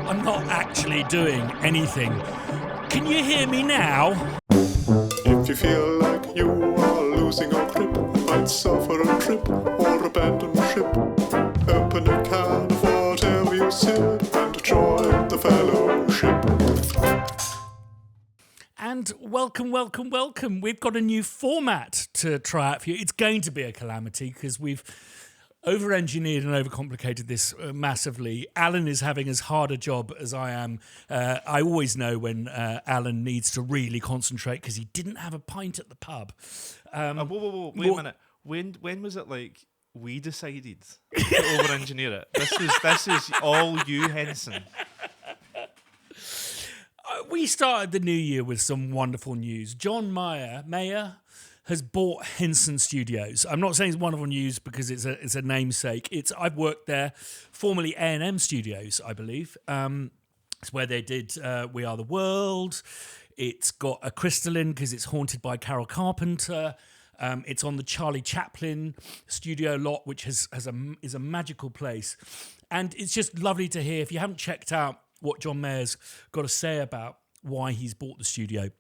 I'm not actually doing anything. Can you hear me now? If you feel like you are losing your grip, might suffer a trip or abandon ship, open a can of whatever you sip and join the fellowship. And welcome. We've got a new format to try out for you. It's going to be a calamity because we've over-engineered and overcomplicated this massively. Alan is having as hard a job as I am. I always know when Alan needs to really concentrate because he didn't have a pint at the pub. Whoa, wait a minute. When was it like we decided to over-engineer it? This is all you, Henson. We started the new year with some wonderful news. John Mayer has bought Henson Studios. I'm not saying it's wonderful news because it's a namesake. I've worked there, formerly A&M Studios, I believe. It's where they did We Are the World. It's got a crystalline because it's haunted by Carol Carpenter. It's on the Charlie Chaplin studio lot, which is a magical place. And it's just lovely to hear. If you haven't checked out what John Mayer's got to say about why he's bought the studio,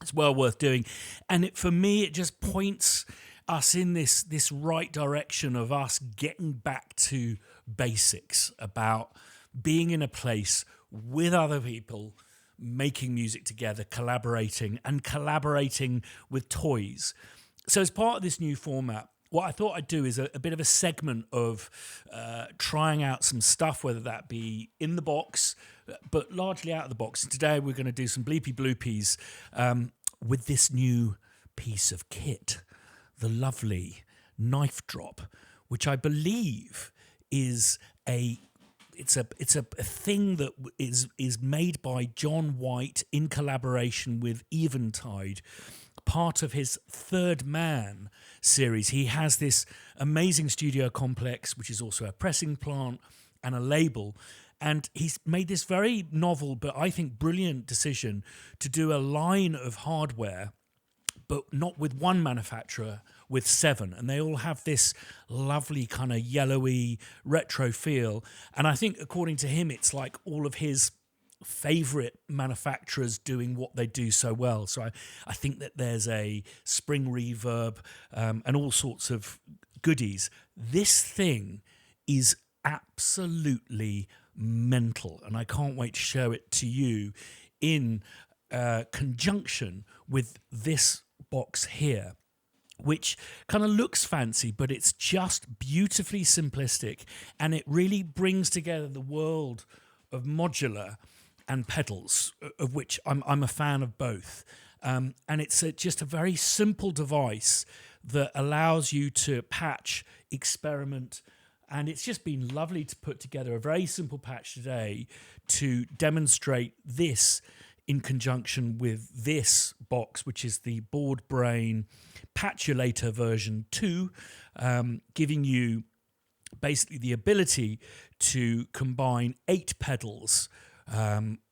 it's well worth doing. And for me, it just points us in this right direction of us getting back to basics about being in a place with other people, making music together, collaborating with toys. So as part of this new format, what I thought I'd do is a bit of a segment of trying out some stuff, whether that be in the box, but largely out of the box. And today we're going to do some bleepy bloopies with this new piece of kit, the lovely Knife Drop, which I believe is it's a thing that is made by John White in collaboration with Eventide, part of his Third Man series. He has this amazing studio complex, which is also a pressing plant and a label. And he's made this very novel, but I think brilliant decision to do a line of hardware, but not with one manufacturer, with 7. And they all have this lovely kind of yellowy retro feel. And I think, according to him, it's like all of his favorite manufacturers doing what they do so well. So I think that there's a spring reverb and all sorts of goodies. This thing is absolutely mental, and I can't wait to show it to you in conjunction with this box here, which kind of looks fancy, but it's just beautifully simplistic, and it really brings together the world of modular and pedals, of which I'm a fan of both. And it's just a very simple device that allows you to patch, experiment, and it's just been lovely to put together a very simple patch today to demonstrate this in conjunction with this box, which is the Board Brain Patchulator version 2, giving you basically the ability to combine 8 pedals,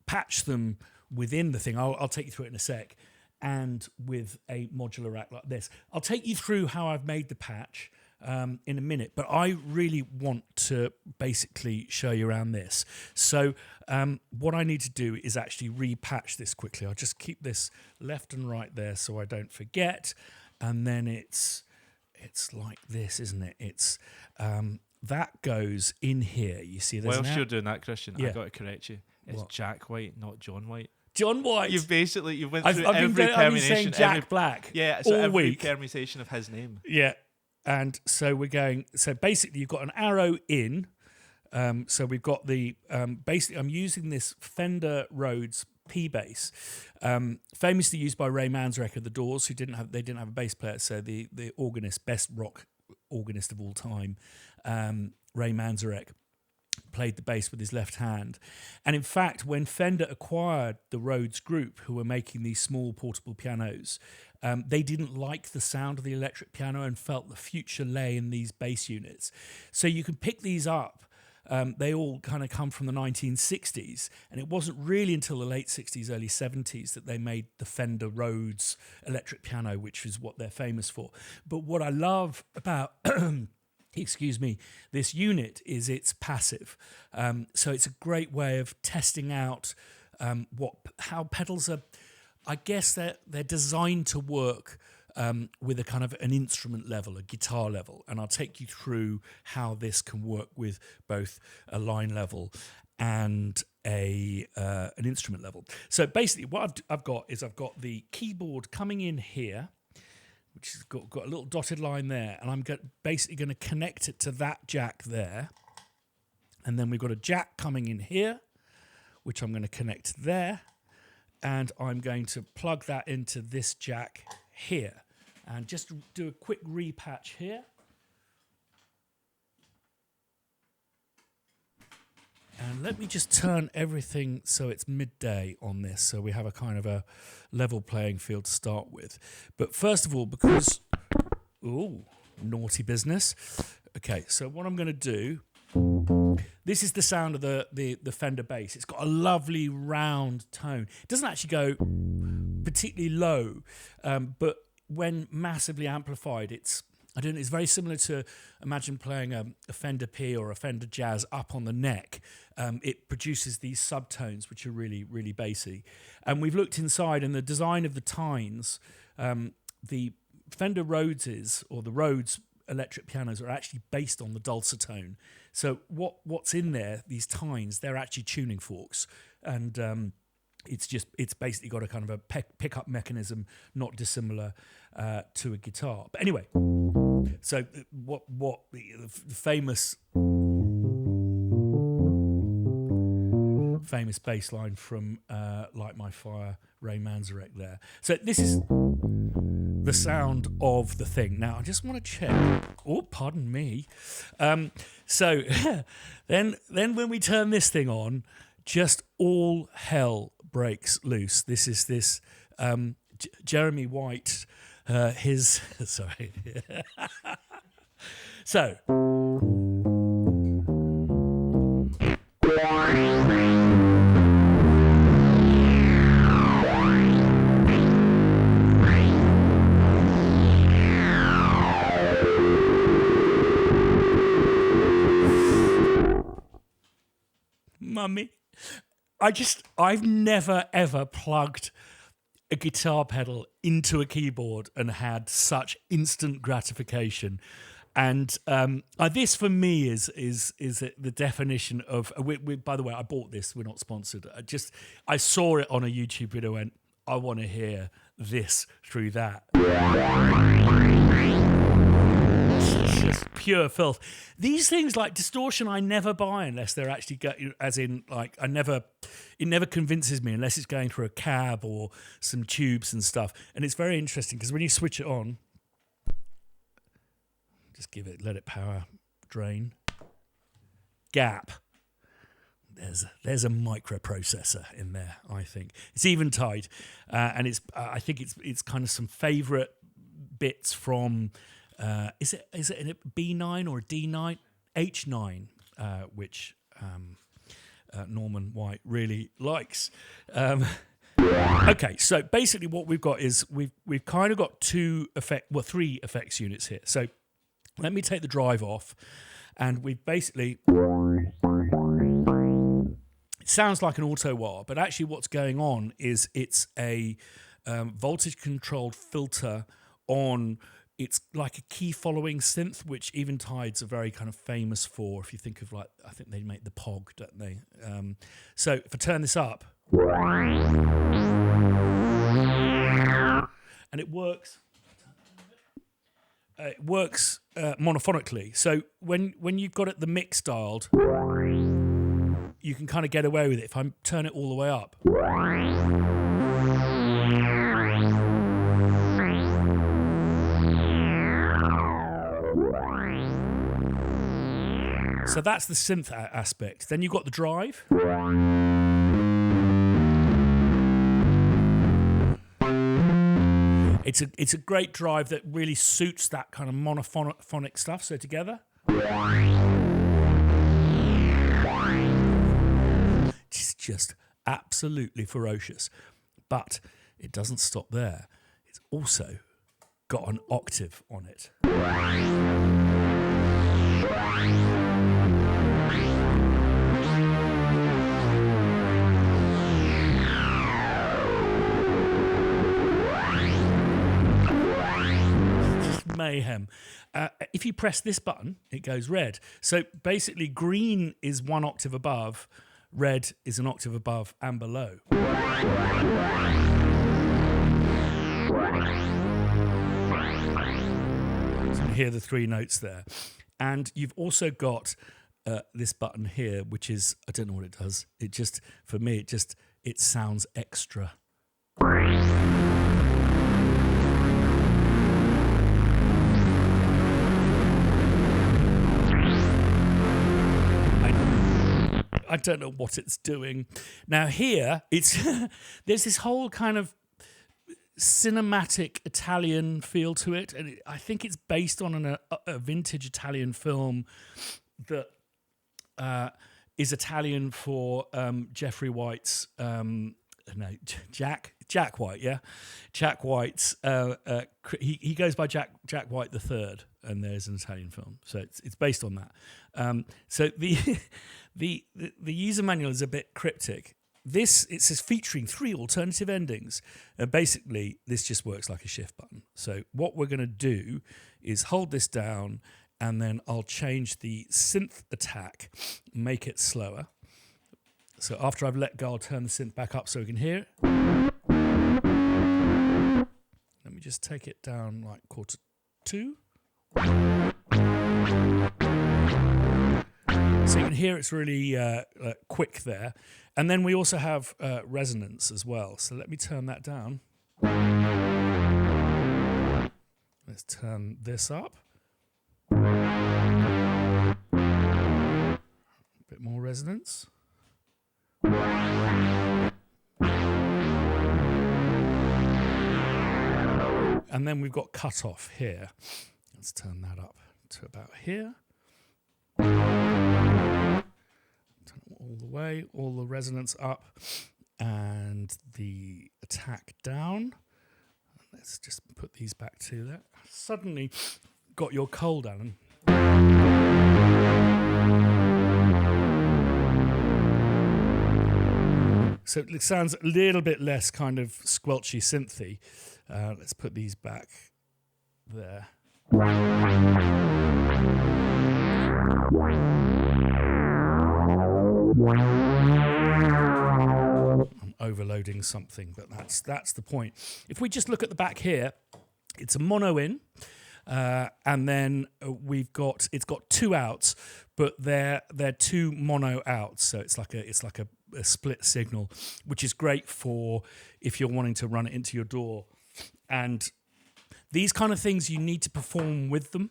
patch them within the thing. I'll take you through it in a sec, and with a modular rack like this. I'll take you through how I've made the patch in a minute, but I really want to basically show you around this. So what I need to do is actually repatch this quickly. I'll just keep this left and right there so I don't forget. And then it's like this, isn't it? It's that goes in here. You see, there's Whilst you're doing that, Christian, Yeah. I've got to correct you. It's What? Jack White, not John White. John White. You've went through I've been saying Jack Black Yeah, so all every week. permutation of his name. Yeah. And so we're going, so basically you've got an arrow in. So we've got the, basically I'm using this Fender Rhodes P bass, famously used by Ray Manzarek of the Doors, who didn't have a bass player. So the organist, best rock organist of all time, Ray Manzarek. played the bass with his left hand. And in fact, when Fender acquired the Rhodes Group, who were making these small portable pianos, they didn't like the sound of the electric piano and felt the future lay in these bass units. So you can pick these up. They all kind of come from the 1960s, and it wasn't really until the late 60s, early 70s that they made the Fender Rhodes electric piano, which is what they're famous for. But what I love about excuse me, this unit is it's passive. So it's a great way of testing out how pedals are. I guess they're designed to work with a kind of an instrument level, a guitar level, and I'll take you through how this can work with both a line level and an instrument level. So basically, what I've got the keyboard coming in here, which has got a little dotted line there, and I'm basically going to connect it to that jack there. And then we've got a jack coming in here, which I'm going to connect there. And I'm going to plug that into this jack here. And just do a quick repatch here. And let me just turn everything so it's midday on this, so we have a kind of a level playing field to start with. But first of all, because... Ooh, naughty business. Okay, so what I'm going to do... This is the sound of the Fender bass. It's got a lovely round tone. It doesn't actually go particularly low, but when massively amplified, it's very similar to, imagine playing a Fender P or a Fender Jazz up on the neck. It produces these subtones, which are really, really bassy. And we've looked inside, and the design of the tines, the Fender Rhodeses, or the Rhodes electric pianos, are actually based on the dulcitone. So what's in there, these tines, they're actually tuning forks. And it's basically got a kind of a pickup mechanism, not dissimilar to a guitar. But anyway, so what the famous bass line from Light My Fire, Ray Manzarek there. So this is the sound of the thing. Now I just want to check. Oh, pardon me. So then when we turn this thing on, just all hell breaks loose. This is Jeremy White. Sorry. So. Mummy, I've never ever plugged a guitar pedal into a keyboard and had such instant gratification. And this for me is the definition of. By the way, I bought this. We're not sponsored. I saw it on a YouTube video and I want to hear this through that. It's just pure filth. These things like distortion, I never buy unless they're actually it never convinces me unless it's going through a cab or some tubes and stuff. And it's very interesting because when you switch it on, just let it power, drain, gap. There's a microprocessor in there. I think it's Eventide, and I think it's kind of some favourite bits from. Is it a B9 or a D9? H9, which Norman White really likes. Okay, so basically what we've got is we've kind of got three effects units here. So let me take the drive off, and we've basically. It sounds like an auto wah, but actually what's going on is it's a voltage-controlled filter on. It's like a key-following synth, which Eventides are very kind of famous for. If you think of I think they make the Pog, don't they? So if I turn this up, and it works. It works monophonically. So when you've got it the mix dialed, you can kind of get away with it. If I turn it all the way up. So So that's the synth aspect. Then you've got the drive. It's a great drive that really suits that kind of monophonic stuff. So together. It's just absolutely ferocious. But it doesn't stop there. It's also got an octave on it. Mayhem. If you press this button, it goes red. So basically, green is one octave above, red is an octave above and below. So you can hear the three notes there. And you've also got this button here, which is, I don't know what it does. It just, for me, it sounds extra. I don't know what it's doing. Now here, it's there's this whole kind of cinematic Italian feel to it, and I think it's based on a vintage Italian film that is Italian for Jeffrey White's Jack White, yeah, Jack White's. He goes by Jack White the Third, and there's an Italian film, so it's based on that. So the user manual is a bit cryptic. It says featuring 3 alternative endings, and basically this just works like a shift button. So what we're going to do is hold this down, and then I'll change the synth attack, make it slower. So after I've let go, I'll turn the synth back up so we can hear it. Let me just take it down like 1/4. So you can hear it's really quick there. And then we also have resonance as well. So let me turn that down. Let's turn this up. A bit more resonance. And then we've got cut off here. Let's turn that up to about here. Turn it all the way, all the resonance up, and the attack down. Let's just put these back to that. Suddenly got your cold, Alan. So it sounds a little bit less kind of squelchy synthy. Let's put these back there. I'm overloading something, but that's the point. If we just look at the back here, it's a mono in, and then it's got 2 outs, but they're 2 mono outs, so it's like a split signal, which is great for if you're wanting to run it into your DAW. And these kind of things, you need to perform with them.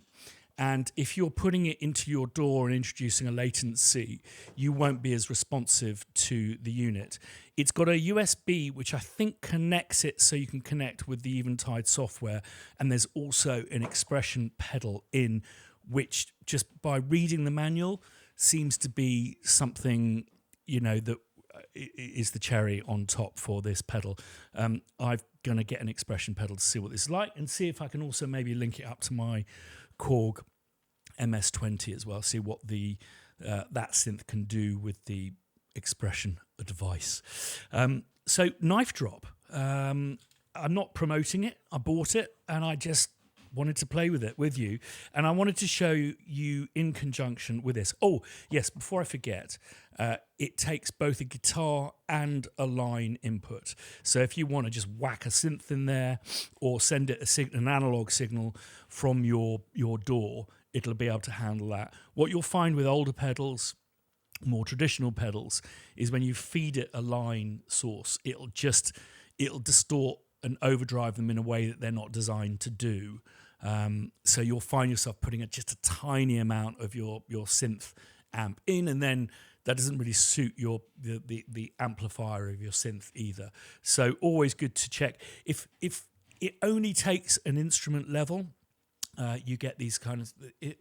And if you're putting it into your DAW and introducing a latency, you won't be as responsive to the unit. It's got a USB, which I think connects it so you can connect with the Eventide software. And there's also an expression pedal in, which just by reading the manual seems to be something, that is the cherry on top for this pedal. I'm going to get an expression pedal to see what this is like and see if I can also maybe link it up to my Korg MS-20 as well, see what that synth can do with the expression device. So Knife Drop, I'm not promoting it, I bought it and I just wanted to play with it with you, and I wanted to show you in conjunction with this. Oh yes, before I forget, it takes both a guitar and a line input, so if you want to just whack a synth in there or send it an analog signal from your DAW, it'll be able to handle that. What you'll find with older pedals, more traditional pedals, is when you feed it a line source, it'll distort and overdrive them in a way that they're not designed to do. So you'll find yourself putting just a tiny amount of your synth amp in, and then that doesn't really suit the amplifier of your synth either. So always good to check. If it only takes an instrument level, you get these kind of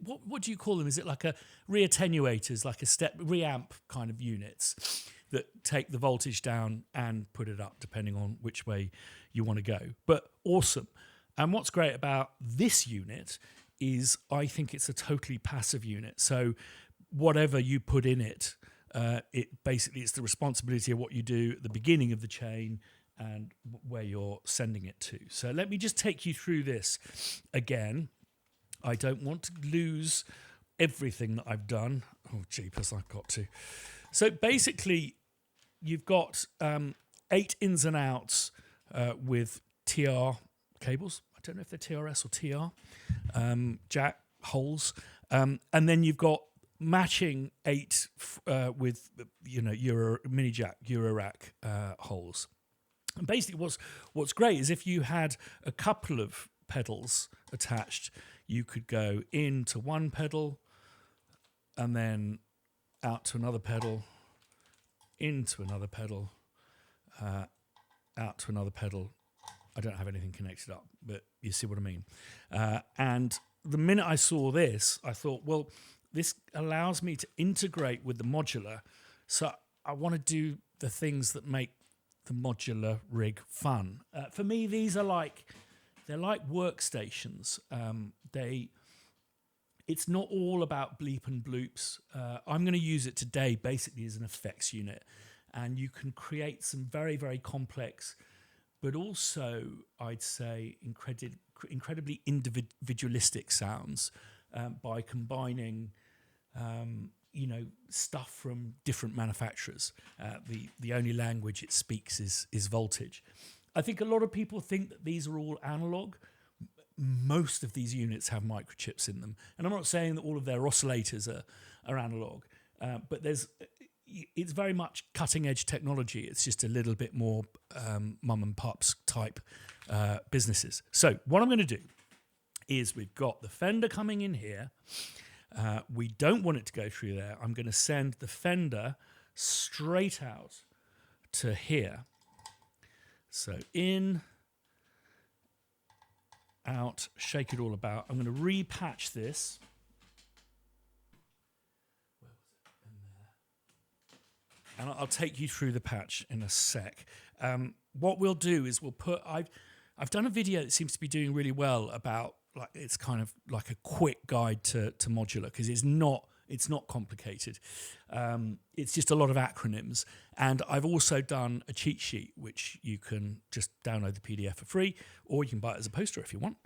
what do you call them? Is it like a reattenuators, like a step reamp kind of units that take the voltage down and put it up depending on which way you want to go? But awesome. And what's great about this unit is I think it's a totally passive unit. So whatever you put in it, it's the responsibility of what you do at the beginning of the chain and where you're sending it to. So let me just take you through this again. I don't want to lose everything that I've done. Oh, jeepers, I've got to. So basically, you've got 8 ins and outs with TR cables. I don't know if they're TRS or TR, jack holes. And then you've got matching 8 with, Euro mini jack, Euro rack holes. And basically what's great is if you had a couple of pedals attached, you could go into one pedal and then out to another pedal, into another pedal, out to another pedal. I don't have anything connected up, but you see what I mean. And the minute I saw this, I thought, well, this allows me to integrate with the modular. So I want to do the things that make the modular rig fun. For me, these are they're like workstations. It's not all about bleep and bloops. I'm going to use it today basically as an effects unit, and you can create some very, very complex, but also I'd say incredibly individualistic sounds by combining stuff from different manufacturers. The only language it speaks is voltage. I think a lot of people think that these are all analog. Most of these units have microchips in them. And I'm not saying that all of their oscillators are analog, but it's very much cutting edge technology. It's just a little bit more mum and pops type businesses. So what I'm going to do is we've got the Fender coming in here. We don't want it to go through there. I'm going to send the Fender straight out to here. So in, out, shake it all about. I'm going to repatch this. Where was it? In there. And I'll take you through the patch in a sec. What we'll do is we'll put... I've done a video that seems to be doing really well about it's kind of like a quick guide to modular, because it's not complicated. It's just a lot of acronyms. And I've also done a cheat sheet, which you can just download the PDF for free, or you can buy it as a poster if you want.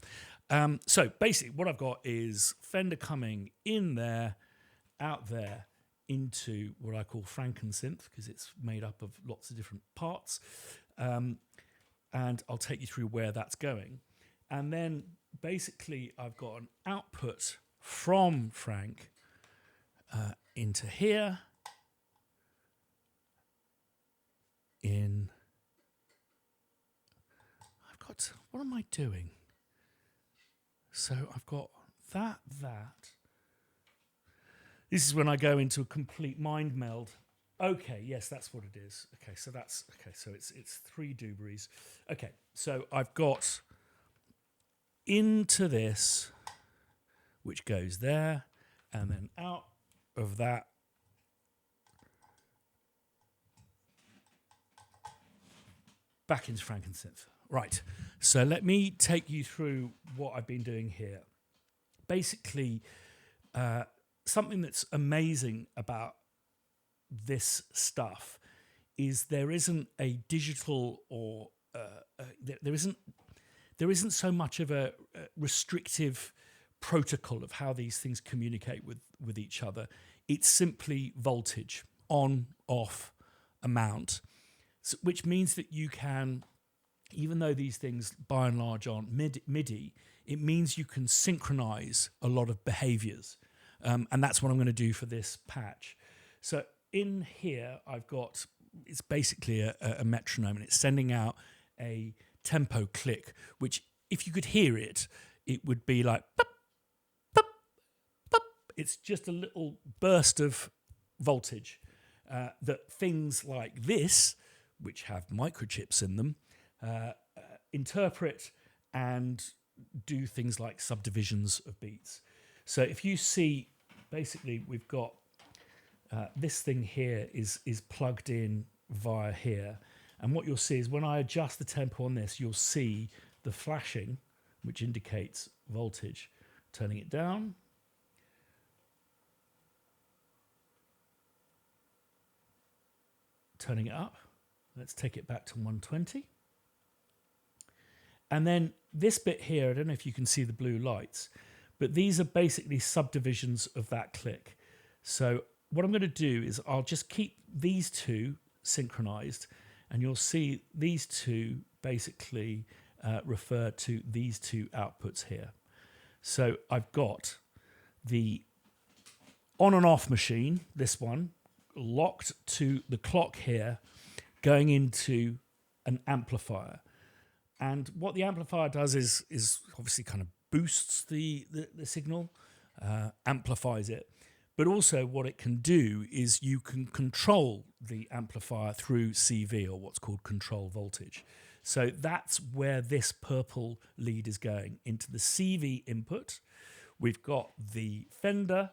So basically what I've got is Fender coming in there, out there, into what I call Frankensynth, because it's made up of lots of different parts. And I'll take you through where that's going. And then basically I've got an output from Frank into here, what am I doing? So I've got that. This is when I go into a complete mind meld. Okay, yes, that's what it is. Okay, so it's 3 Dubreys. Okay, so I've got into this, which goes there, and then out of that back into Frankensynth. Right, so let me take you through what I've been doing here. Basically, something that's amazing about this stuff is there isn't a digital or there isn't so much of a restrictive protocol of how these things communicate with each other. It's simply voltage, on, off, amount, so, which means that you can, even though these things by and large aren't MIDI, it means you can synchronize a lot of behaviors. And that's what I'm going to do for this patch. So in here, I've got, it's basically a metronome, and it's sending out a tempo click, which if you could hear it, it would be like, pop, pop, pop. It's just a little burst of voltage that things like this, which have microchips in them, interpret and do things like subdivisions of beats. So if you see, basically we've got this thing here is plugged in via here, and what you'll see is when I adjust the tempo on this, you'll see the flashing, which indicates voltage. Turning it down, turning it up. Let's take it back to 120. And then this bit here, I don't know if you can see the blue lights, but these are basically subdivisions of that click. So what I'm going to do is I'll just keep these two synchronized, and you'll see these two basically refer to these two outputs here. So I've got the on and off machine, this one, locked to the clock here, going into an amplifier. And what the amplifier does is obviously kind of boosts the signal, amplifies it. But also what it can do is you can control the amplifier through CV, or what's called control voltage. So that's where this purple lead is going, into the CV input. We've got the Fender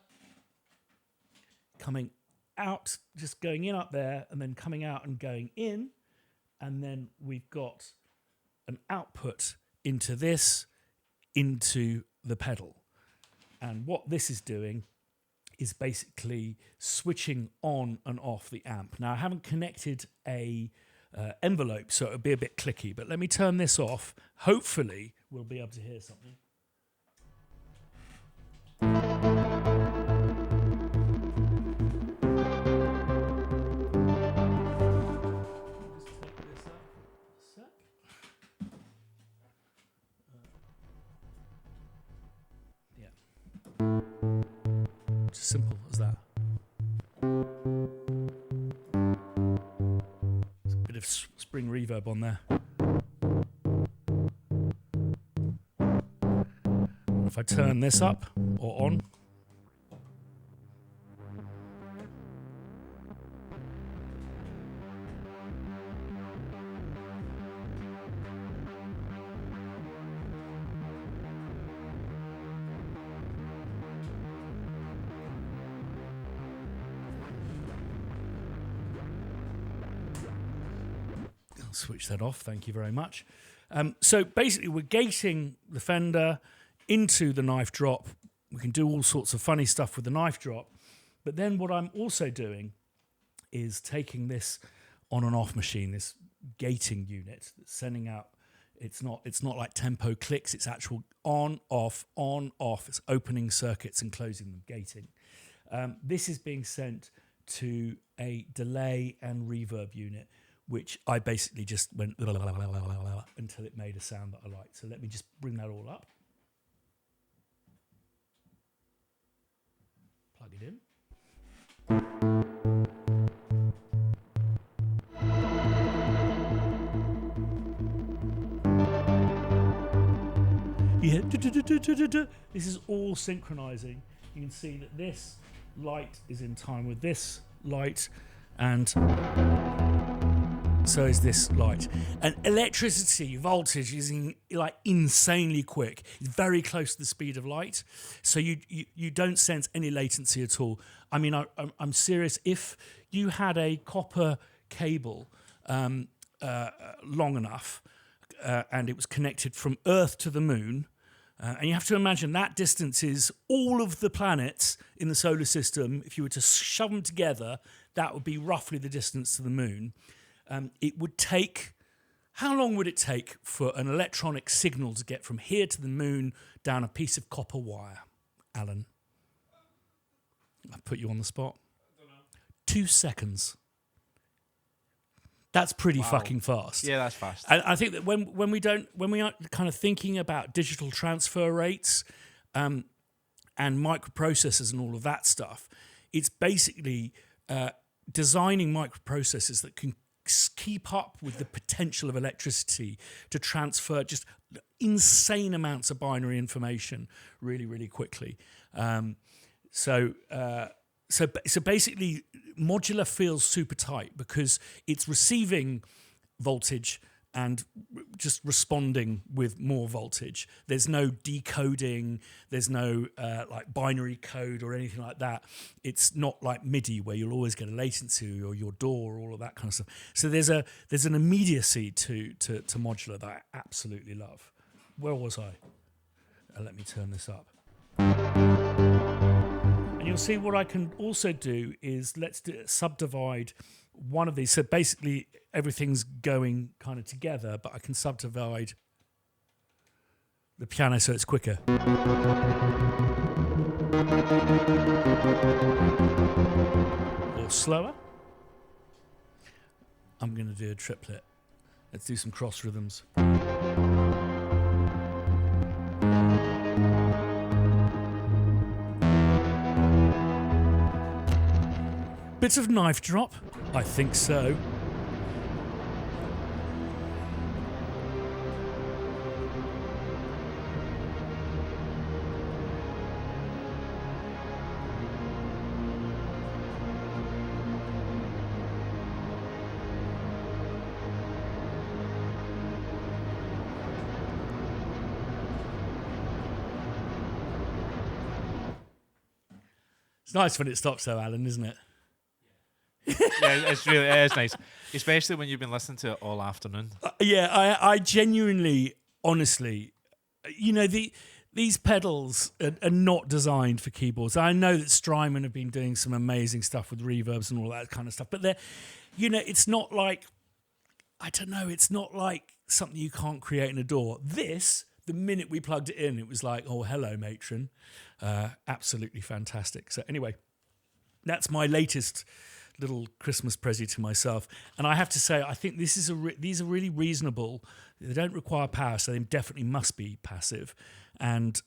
coming out, just going in up there, and then coming out and going in. And then we've got an output into this, into the pedal. And what this is doing is basically switching on and off the amp. Now, I haven't connected a envelope, so it'll be a bit clicky, but let me turn this off. Hopefully, we'll be able to hear something. Just simple as that. There's a bit of spring reverb on there. If I turn this up or on, switch that off, thank you very much. So basically we're gating the Fender into the knife drop. We can do all sorts of funny stuff with the knife drop, but then what I'm also doing is taking this on and off machine, this gating unit, sending out, it's not like tempo clicks, it's actual on, off, it's opening circuits and closing them, gating. This is being sent to a delay and reverb unit, which I basically just went until it made a sound that I liked. So let me just bring that all up. Plug it in. Yeah, this is all synchronizing. You can see that this light is in time with this light, and so is this light. And electricity voltage is insanely quick. It's very close to the speed of light, so you don't sense any latency at all. I mean, I'm serious. If you had a copper cable long enough and it was connected from Earth to the moon, and you have to imagine that distance is all of the planets in the solar system. If you were to shove them together, that would be roughly the distance to the moon. It would take, how long would it take for an electronic signal to get from here to the moon down a piece of copper wire, Alan? I put you on the spot. 2 seconds. That's pretty fucking fast. Yeah, that's fast. And I think that when we are kind of thinking about digital transfer rates and microprocessors and all of that stuff, it's basically designing microprocessors that can keep up with the potential of electricity to transfer just insane amounts of binary information really, really quickly. So So basically, modular feels super tight because it's receiving voltage and just responding with more voltage. There's no decoding. There's no like binary code or anything like that. It's not like MIDI where you'll always get a latency or your DAW or all of that kind of stuff. So there's an immediacy to modular that I absolutely love. Where was I? Let me turn this up. And you'll see what I can also do is subdivide one of these. So basically everything's going kind of together, but I can subdivide the piano so it's quicker. Or slower. I'm going to do a triplet. Let's do some cross rhythms. Bit of knife drop? I think so. It's nice when it stops though, Alan, isn't it? Yeah, it is nice, especially when you've been listening to it all afternoon. I genuinely, honestly, these pedals are not designed for keyboards. I know that Strymon have been doing some amazing stuff with reverbs and all that kind of stuff, but it's not like, I don't know, it's not like something you can't create in a DAW. This, the minute we plugged it in, it was like, oh, hello, matron. Absolutely fantastic. So anyway, that's my latest little Christmas prezi to myself. And I have to say, I think these are really reasonable. They don't require power, so they definitely must be passive. And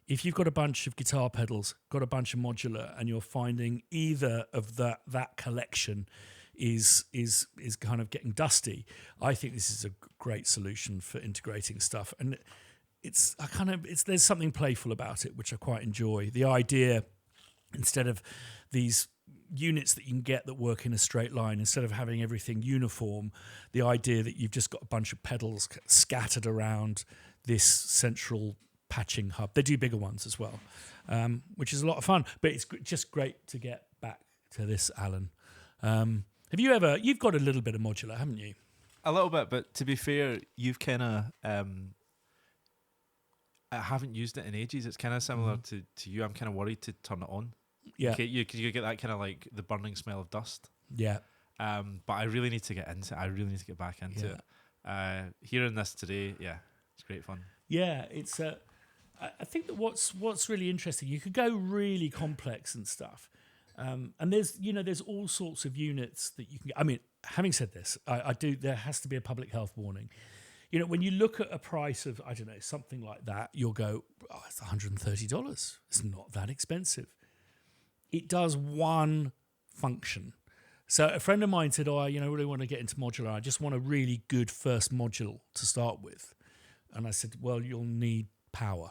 if you've got a bunch of guitar pedals, got a bunch of modular, and you're finding either of that collection is kind of getting dusty, I think this is a great solution for integrating stuff. And there's something playful about it, which I quite enjoy. The idea, instead of these units that you can get that work in a straight line, instead of having everything uniform, the idea that you've just got a bunch of pedals scattered around this central patching hub. They do bigger ones as well, which is a lot of fun, but it's just great to get back to this, Alan. You've got a little bit of modular, haven't you? A little bit, but to be fair, you've kind of I haven't used it in ages. It's kind of similar to you. I'm kind of worried to turn it on. Yeah. Okay, you get that kind of like the burning smell of dust. Yeah. But I really need to get into it. I really need to get back into it. Hearing this today, it's great fun. Yeah, it's. I think that what's really interesting, you could go really complex and stuff, and there's all sorts of units that you can. I mean, having said this, I do. There has to be a public health warning. When you look at a price of, I don't know, something like that, you'll go, oh, it's $130. It's not that expensive. It does one function. So a friend of mine said, oh, I really want to get into modular. I just want a really good first module to start with. And I said, well, you'll need power.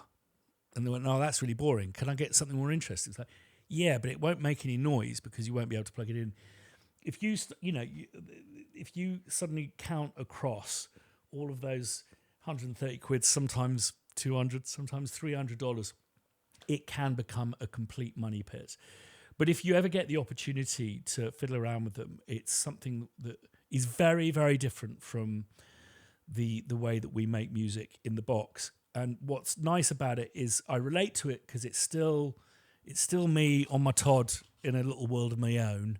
And they went, no, that's really boring. Can I get something more interesting? It's like, yeah, but it won't make any noise because you won't be able to plug it in. If you suddenly count across all of those 130 quid, sometimes 200, sometimes $300, it can become a complete money pit. But if you ever get the opportunity to fiddle around with them, it's something that is very, very different from the way that we make music in the box. And what's nice about it is I relate to it because it's still me on my Todd in a little world of my own.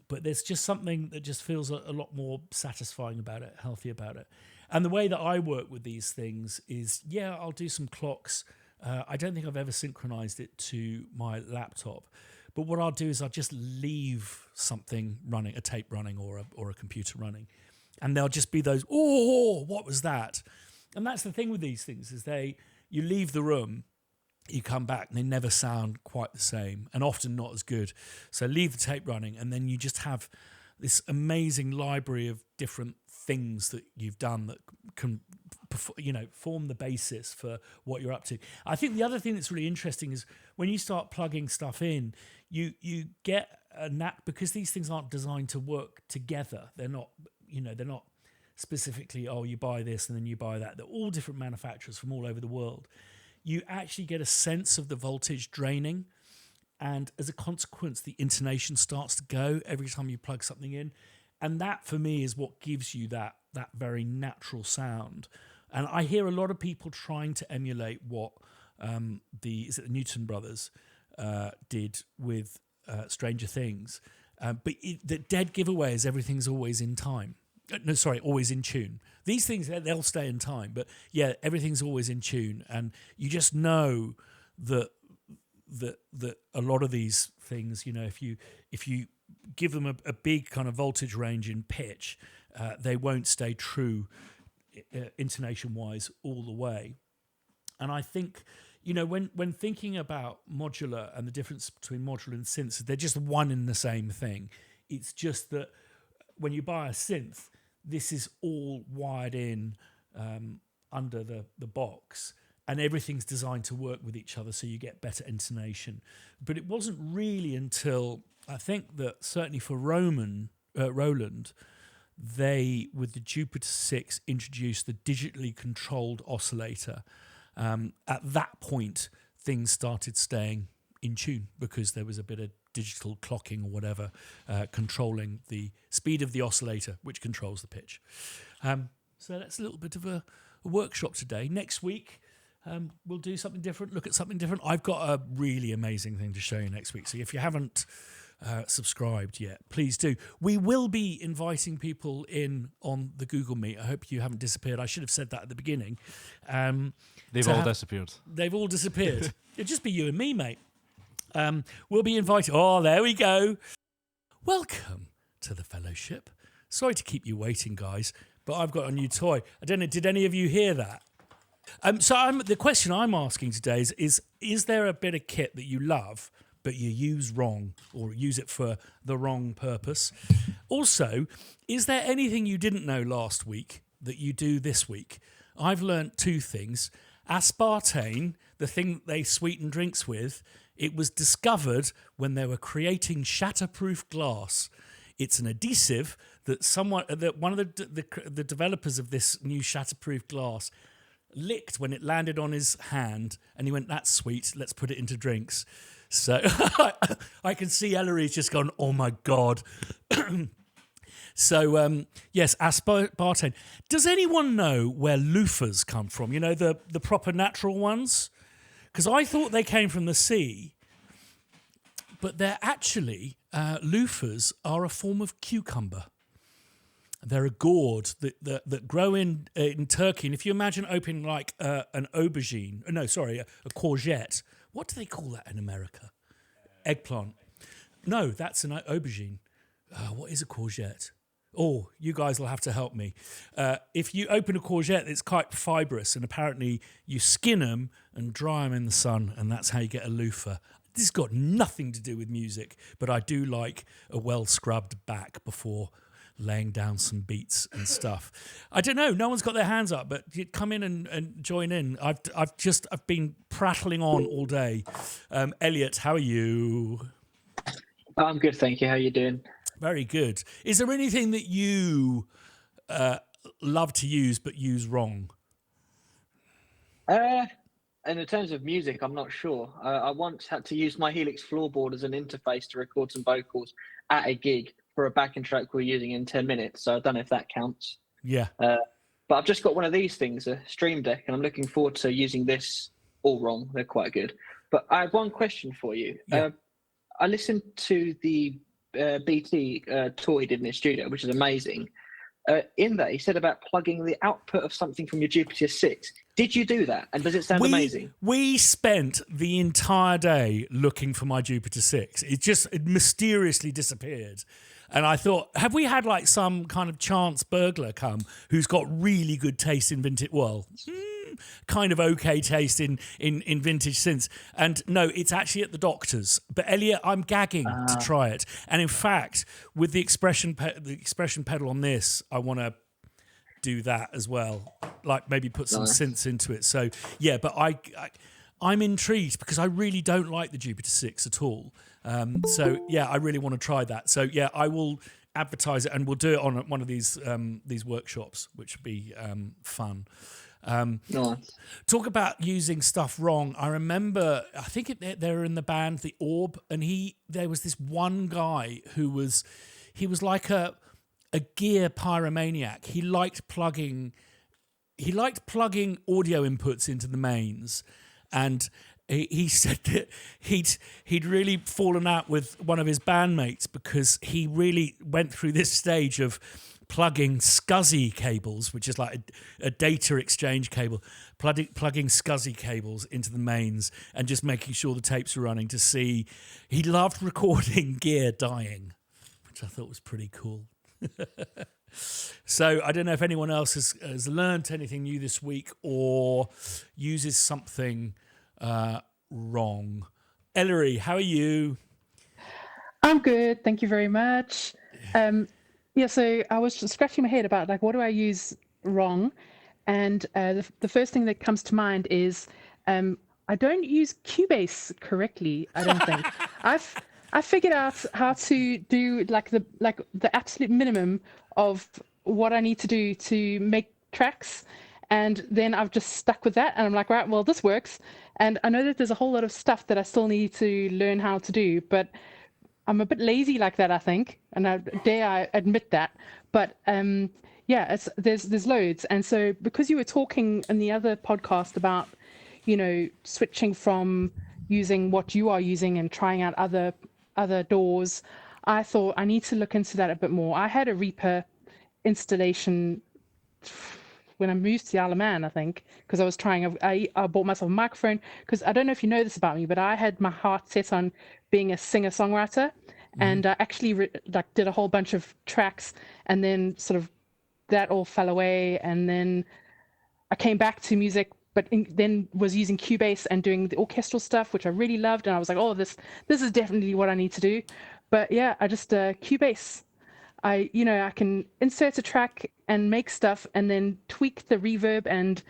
But there's just something that just feels a lot more satisfying about it, healthy about it. And the way that I work with these things is, I'll do some clocks. I don't think I've ever synchronized it to my laptop. But what I'll do is I'll just leave something running, a tape running or a computer running. And there'll just be those, oh, what was that? And that's the thing with these things is you leave the room, you come back and they never sound quite the same and often not as good. So leave the tape running and then you just have this amazing library of different things that you've done that can, form the basis for what you're up to. I think the other thing that's really interesting is when you start plugging stuff in, you get a knack, because these things aren't designed to work together. They're not specifically, you buy this and then you buy that. They're all different manufacturers from all over the world. You actually get a sense of the voltage draining, and as a consequence, the intonation starts to go every time you plug something in. And that, for me, is what gives you that very natural sound. And I hear a lot of people trying to emulate what the Newton brothers did with Stranger Things. But the dead giveaway is everything's always in time. Always in tune. These things, they'll stay in time. But yeah, everything's always in tune. And you just know that a lot of these things, if you give them a big kind of voltage range in pitch, they won't stay true intonation-wise all the way. And I think, when thinking about modular and the difference between modular and synths, they're just one in the same thing. It's just that when you buy a synth, this is all wired in under the box, and everything's designed to work with each other so you get better intonation. But it wasn't really until, I think that certainly for Roland, they, with the Jupiter 6, introduced the digitally controlled oscillator. At that point, things started staying in tune because there was a bit of digital clocking or whatever controlling the speed of the oscillator, which controls the pitch. So that's a little bit of a workshop today. Next week, we'll do something different, look at something different. I've got a really amazing thing to show you next week. So if you haven't subscribed yet, please do. We will be inviting people in on the Google Meet. I hope you haven't disappeared. I should have said that at the beginning. They've all disappeared. They've all disappeared. It'll just be you and me, mate. We'll be invited. Oh, there we go. Welcome to the fellowship. Sorry to keep you waiting, guys, but I've got a new toy. I don't know, did any of you hear that? The question I'm asking today is there a bit of kit that you love but you use wrong, or use it for the wrong purpose? Also, is there anything you didn't know last week that you do this week? I've learnt two things. Aspartame, the thing they sweeten drinks with, it was discovered when they were creating shatterproof glass. It's an adhesive that one of the developers of this new shatterproof glass licked when it landed on his hand, and he went, "That's sweet, let's put it into drinks." So I can see Ellery's just gone, "Oh my God." So, yes, aspartame. Does anyone know where loofahs come from? The proper natural ones? Because I thought they came from the sea, but they're actually, loofahs are a form of cucumber. They're a gourd that grow in Turkey. And if you imagine opening like an aubergine, a courgette. What do they call that in America? Eggplant. No, that's an aubergine. What is a courgette? Oh, you guys will have to help me. If you open a courgette, it's quite fibrous, and apparently you skin them and dry them in the sun, and that's how you get a loofah. This has got nothing to do with music, but I do like a well-scrubbed back before laying down some beats and stuff. I don't know. No one's got their hands up, but you come in and join in. I've been prattling on all day. Elliot, how are you? I'm good, thank you. How are you doing? Very good. Is there anything that you love to use but use wrong? In terms of music, I'm not sure. I once had to use my Helix floorboard as an interface to record some vocals at a gig for a backing track we're using in 10 minutes. So I don't know if that counts. Yeah. But I've just got one of these things, a Stream Deck, and I'm looking forward to using this all wrong. They're quite good. But I have one question for you. Yeah. I listened to the BT tour he did in his studio, which is amazing. In that, he said about plugging the output of something from your Jupiter 6. Did you do that? And does it sound amazing? We spent the entire day looking for my Jupiter 6. It mysteriously disappeared. And I thought, have we had like some kind of chance burglar come who's got really good taste in vintage? Well, kind of okay taste in vintage synths. And no, it's actually at the doctor's. But Elliot, I'm gagging to try it. And in fact, with the expression pedal on this, I want to do that as well. Like maybe put some synths into it. So yeah, but I'm intrigued because I really don't like the Jupiter 6 at all. So yeah, I really want to try that. So yeah, I will advertise it and we'll do it on one of these workshops, which would be fun. Nice. Talk about using stuff wrong. I remember, I think they were in the band The Orb, and there was this one guy who was like a gear pyromaniac. He liked plugging audio inputs into the mains, and he said that he'd really fallen out with one of his bandmates because he really went through this stage of plugging SCSI cables, which is like a data exchange cable, plugging SCSI cables into the mains and just making sure the tapes were running to see. He loved recording gear dying, which I thought was pretty cool. So I don't know if anyone else has learned anything new this week or uses something wrong. Ellery, how are you? I'm good, thank you very much. So I was just scratching my head about like what do I use wrong, and the first thing that comes to mind is I don't use Cubase correctly. I don't think I figured out how to do like the absolute minimum of what I need to do to make tracks, and then I've just stuck with that, and I'm like, right, well, this works. And I know that there's a whole lot of stuff that I still need to learn how to do, but I'm a bit lazy like that, I think, and I admit that. But there's loads, and so because you were talking in the other podcast about, switching from using what you are using and trying out other doors, I thought I need to look into that a bit more. I had a Reaper installation when I moved to the Isle of Man, I think, because I was trying. I bought myself a microphone because I don't know if you know this about me, but I had my heart set on being a singer-songwriter, and I actually did a whole bunch of tracks, and then sort of that all fell away, and then I came back to music, but then was using Cubase and doing the orchestral stuff, which I really loved, and I was like, oh, this is definitely what I need to do. But yeah, I just Cubase. I can insert a track and make stuff, and then tweak the reverb and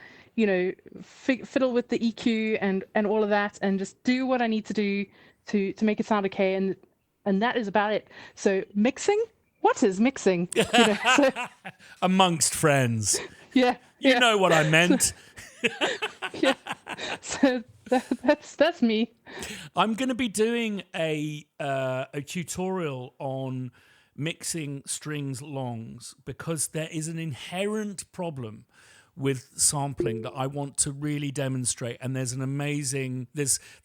fiddle with the EQ and all of that, and just do what I need to do to make it sound okay, and that is about it. So mixing, what is mixing? Amongst friends. Yeah, you know what I meant. Yeah, so that's me. I'm going to be doing a tutorial on mixing strings longs because there is an inherent problem with sampling that I want to really demonstrate, and there's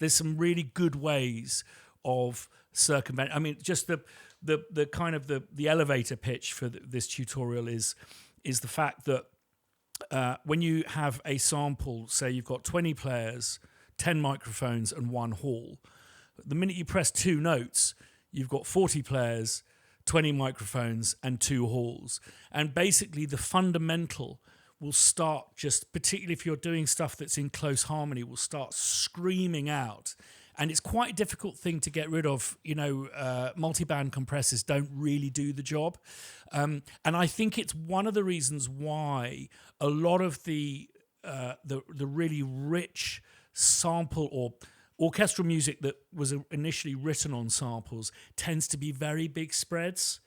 some really good ways of circumvent. I mean, just the kind of the elevator pitch for this tutorial is the fact that when you have a sample, say you've got 20 players, 10 microphones and 1 hall, the minute you press 2 notes, you've got 40 players, 20 microphones and 2 halls. And basically the fundamental will start, just particularly if you're doing stuff that's in close harmony, will start screaming out. And it's quite a difficult thing to get rid of. Multiband compressors don't really do the job. And I think it's one of the reasons why a lot of the really rich sample or orchestral music that was initially written on samples tends to be very big spreads.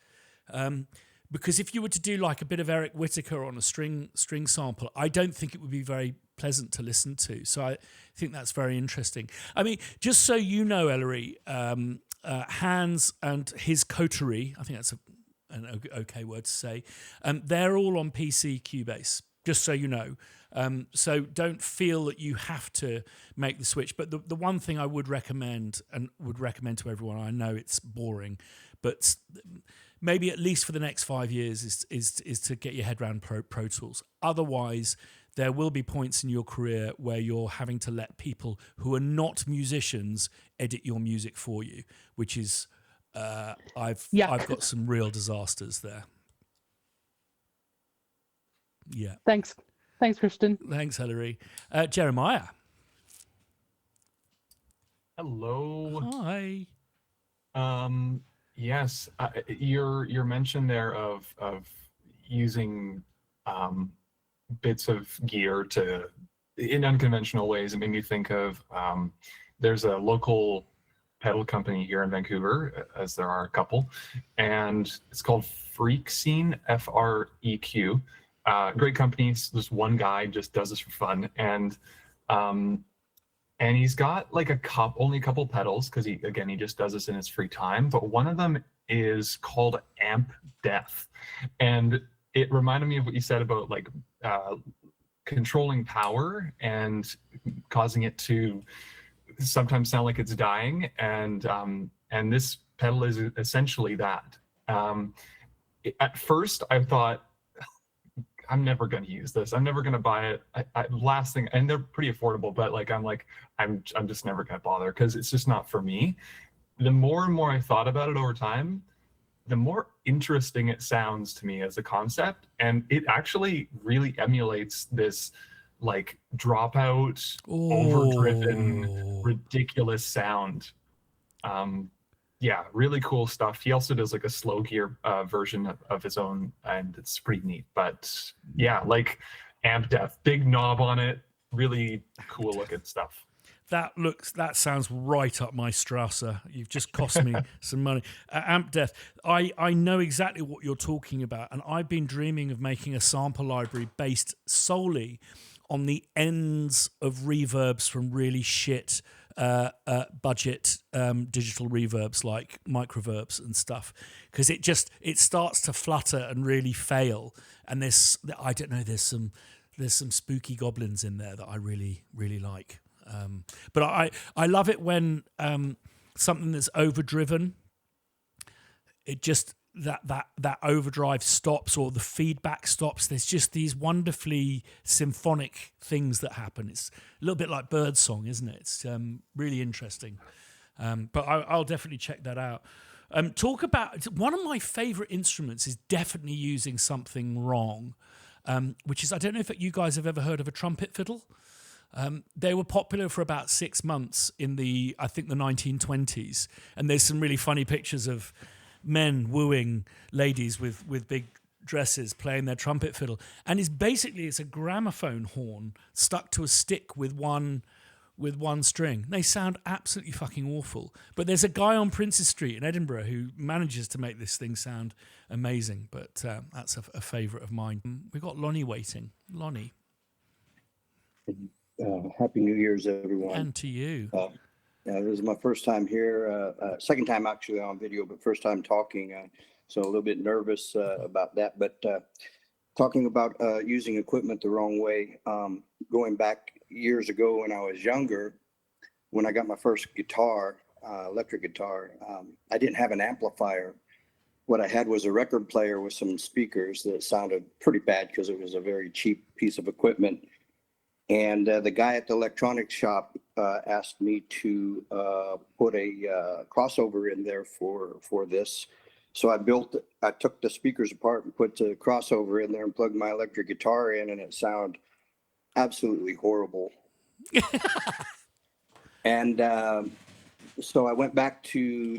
Because if you were to do like a bit of Eric Whitacre on a string sample, I don't think it would be very pleasant to listen to. So I think that's very interesting. I mean, just so you know, Ellery, Hans and his coterie, I think that's an okay word to say, they're all on PC Cubase, just so you know. So don't feel that you have to make the switch. But the one thing I would recommend to everyone, I know it's boring, but maybe at least for the next 5 years is to get your head around Pro Tools. Otherwise, there will be points in your career where you're having to let people who are not musicians edit your music for you, which is I've got some real disasters there. Yeah. Thanks, Thanks, Christian. Thanks, Hilary. Jeremiah. Hello. Hi. Yes, your mention there of using bits of gear to in unconventional ways. It made me think of there's a local pedal company here in Vancouver, as there are a couple, and it's called Freaksynth, Freq. Great companies. This one guy just does this for fun, and he's got like only a couple pedals because he just does this in his free time. But one of them is called Amp Death, and it reminded me of what you said about like controlling power and causing it to sometimes sound like it's dying, and this pedal is essentially that. At first, I thought, I'm never going to use this. I'm never going to buy it. Last thing, and they're pretty affordable, but I'm just never going to bother because it's just not for me. The more and more I thought about it over time, the more interesting it sounds to me as a concept, and it actually really emulates this like dropout, overdriven, ridiculous sound. Yeah, really cool stuff. He also does like a slow gear version of his own, and it's pretty neat. But yeah, like Amp Death, big knob on it, really cool looking stuff. That sounds right up my Strasser. You've just cost me some money. Amp Death. I know exactly what you're talking about, and I've been dreaming of making a sample library based solely on the ends of reverbs from really shit budget digital reverbs like microverbs and stuff, because it starts to flutter and really fail. And there's some spooky goblins in there that I really like. But I love it when something that's overdriven, it just that overdrive stops or the feedback stops. There's just these wonderfully symphonic things that happen. It's a little bit like birdsong, isn't it? It's really interesting. But I'll definitely check that out. Talk about one of my favorite instruments is definitely using something wrong, which is, I don't know if you guys have ever heard of a trumpet fiddle. They were popular for about 6 months in the 1920s, and there's some really funny pictures of men wooing ladies with big dresses playing their trumpet fiddle, and it's a gramophone horn stuck to a stick with one string. They sound absolutely fucking awful, but there's a guy on Princes Street in Edinburgh who manages to make this thing sound amazing. But that's a favourite of mine. We've got Lonnie waiting. Lonnie. Happy New Year's, everyone. And to you. This is my first time here, second time actually on video, but first time talking. So a little bit nervous about that. But talking about using equipment the wrong way, going back years ago when I was younger, when I got my first guitar, electric guitar, I didn't have an amplifier. What I had was a record player with some speakers that sounded pretty bad because it was a very cheap piece of equipment. And the guy at the electronics shop asked me to put a crossover in there for this. So I took the speakers apart and put the crossover in there and plugged my electric guitar in, and it sounded absolutely horrible. And so I went back to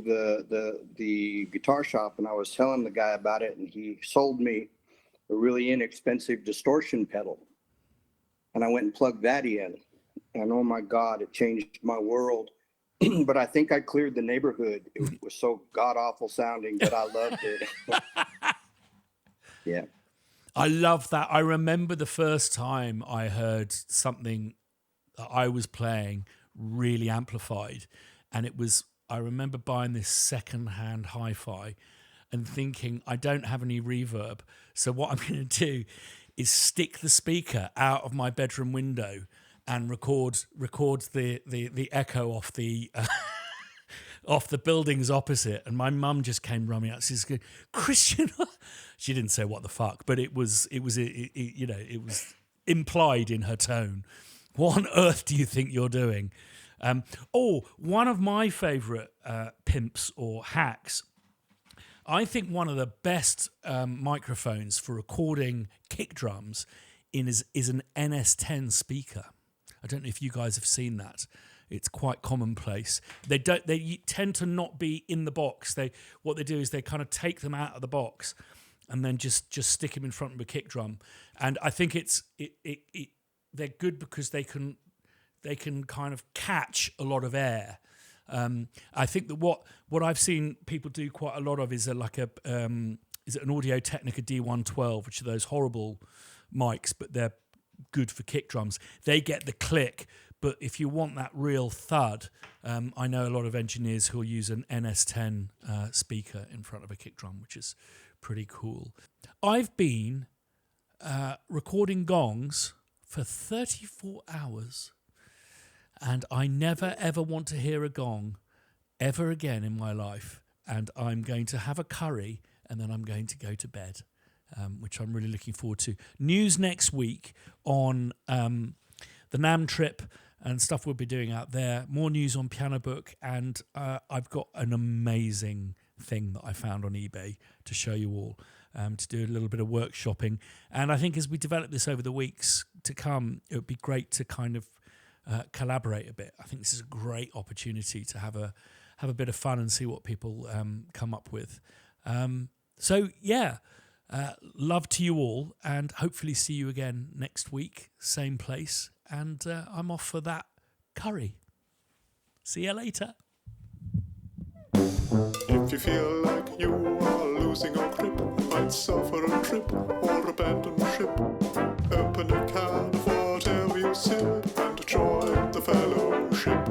the guitar shop, and I was telling the guy about it, and he sold me a really inexpensive distortion pedal. And I went and plugged that in, and oh my God, it changed my world. But I think I cleared the neighborhood. It was so god awful sounding that I loved it. Yeah. I love that. I remember the first time I heard something that I was playing really amplified, and I remember buying this second-hand hi-fi and thinking, I don't have any reverb, so what I'm going to do is stick the speaker out of my bedroom window and record the echo off the off the buildings opposite. And my mum just came running out. She's going, Christian. She didn't say what the fuck, but it was implied in her tone. What on earth do you think you're doing? One of my favourite pimps or hacks. I think one of the best microphones for recording kick drums is an NS10 speaker. I don't know if you guys have seen that. It's quite commonplace. They tend to not be in the box. What they do is they kind of take them out of the box and then just stick them in front of a kick drum. And I think they're good because they can kind of catch a lot of air. I think that what I've seen people do quite a lot of is an Audio-Technica D112, which are those horrible mics, but they're good for kick drums. They get the click, but if you want that real thud, I know a lot of engineers who'll use an NS10 speaker in front of a kick drum, which is pretty cool. I've been recording gongs for 34 hours, and I never ever want to hear a gong ever again in my life. And I'm going to have a curry, and then I'm going to go to bed, which I'm really looking forward to. News next week on the NAMM trip and stuff we'll be doing out there. More news on Piano Book, and I've got an amazing thing that I found on eBay to show you all, to do a little bit of workshopping. And I think as we develop this over the weeks to come, it would be great to kind of collaborate a bit. I think this is a great opportunity to have a bit of fun and see what people come up with. So yeah, love to you all, and hopefully see you again next week, same place. And I'm off for that curry. See you later. If you feel like you are losing your grip, might suffer a trip or abandon ship, open a can of whatever you sip and join the fellowship.